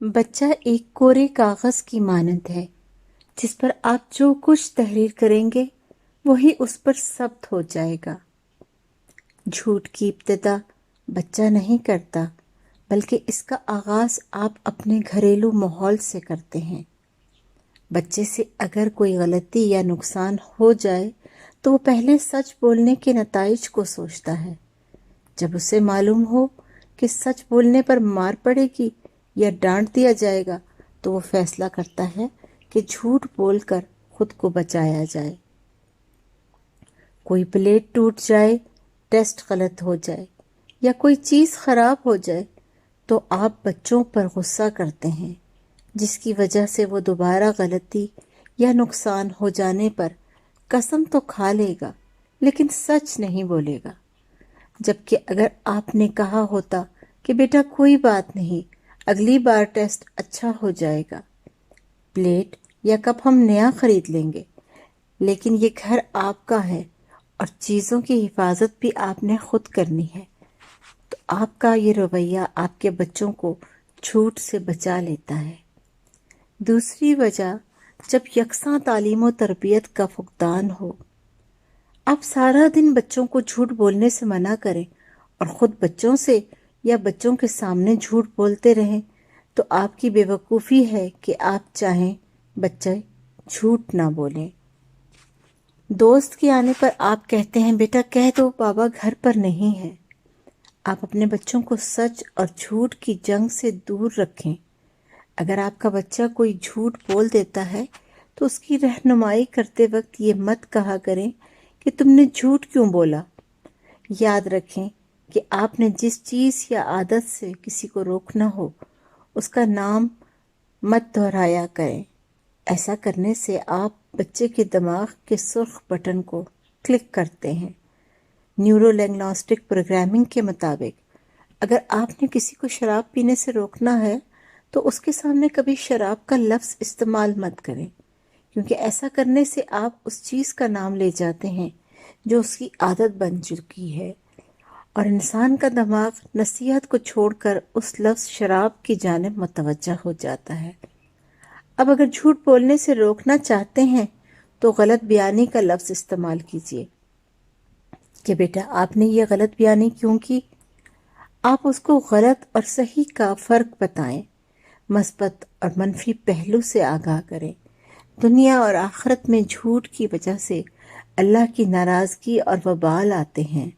بچہ ایک کورے کاغذ کی مانند ہے جس پر آپ جو کچھ تحریر کریں گے وہی اس پر ثبت ہو جائے گا۔ جھوٹ کی ابتدا بچہ نہیں کرتا، بلکہ اس کا آغاز آپ اپنے گھریلو ماحول سے کرتے ہیں۔ بچے سے اگر کوئی غلطی یا نقصان ہو جائے تو وہ پہلے سچ بولنے کے نتائج کو سوچتا ہے۔ جب اسے معلوم ہو کہ سچ بولنے پر مار پڑے گی یا ڈانٹ دیا جائے گا تو وہ فیصلہ کرتا ہے کہ جھوٹ بول کر خود کو بچایا جائے۔ کوئی پلیٹ ٹوٹ جائے، ٹیسٹ غلط ہو جائے یا کوئی چیز خراب ہو جائے تو آپ بچوں پر غصہ کرتے ہیں، جس کی وجہ سے وہ دوبارہ غلطی یا نقصان ہو جانے پر قسم تو کھا لے گا لیکن سچ نہیں بولے گا۔ جبکہ اگر آپ نے کہا ہوتا کہ بیٹا کوئی بات نہیں، اگلی بار ٹیسٹ اچھا ہو جائے گا، پلیٹ یا کپ ہم نیا خرید لیں گے، لیکن یہ گھر آپ کا ہے اور چیزوں کی حفاظت بھی آپ نے خود کرنی ہے، تو آپ کا یہ رویہ آپ کے بچوں کو جھوٹ سے بچا لیتا ہے۔ دوسری وجہ، جب یکساں تعلیم و تربیت کا فقدان ہو۔ آپ سارا دن بچوں کو جھوٹ بولنے سے منع کریں اور خود بچوں سے یا بچوں کے سامنے جھوٹ بولتے رہیں تو آپ کی بے وقوفی ہے کہ آپ چاہیں بچے جھوٹ نہ بولیں۔ دوست کے آنے پر آپ کہتے ہیں بیٹا کہہ دو بابا گھر پر نہیں ہے۔ آپ اپنے بچوں کو سچ اور جھوٹ کی جنگ سے دور رکھیں۔ اگر آپ کا بچہ کوئی جھوٹ بول دیتا ہے تو اس کی رہنمائی کرتے وقت یہ مت کہا کریں کہ تم نے جھوٹ کیوں بولا۔ یاد رکھیں کہ آپ نے جس چیز یا عادت سے کسی کو روکنا ہو اس کا نام مت دہرایا کریں۔ ایسا کرنے سے آپ بچے کے دماغ کے سرخ بٹن کو کلک کرتے ہیں۔ نیورو لنگوسٹک پروگرامنگ کے مطابق اگر آپ نے کسی کو شراب پینے سے روکنا ہے تو اس کے سامنے کبھی شراب کا لفظ استعمال مت کریں، کیونکہ ایسا کرنے سے آپ اس چیز کا نام لے جاتے ہیں جو اس کی عادت بن چکی ہے، اور انسان کا دماغ نصیحت کو چھوڑ کر اس لفظ شراب کی جانب متوجہ ہو جاتا ہے۔ اب اگر جھوٹ بولنے سے روکنا چاہتے ہیں تو غلط بیانی کا لفظ استعمال کیجیے کہ بیٹا آپ نے یہ غلط بیانی کیوں کی۔ آپ اس کو غلط اور صحیح کا فرق بتائیں، مثبت اور منفی پہلو سے آگاہ کریں۔ دنیا اور آخرت میں جھوٹ کی وجہ سے اللہ کی ناراضگی اور وبال آتے ہیں،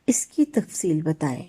اس کی تفصیل بتائیں۔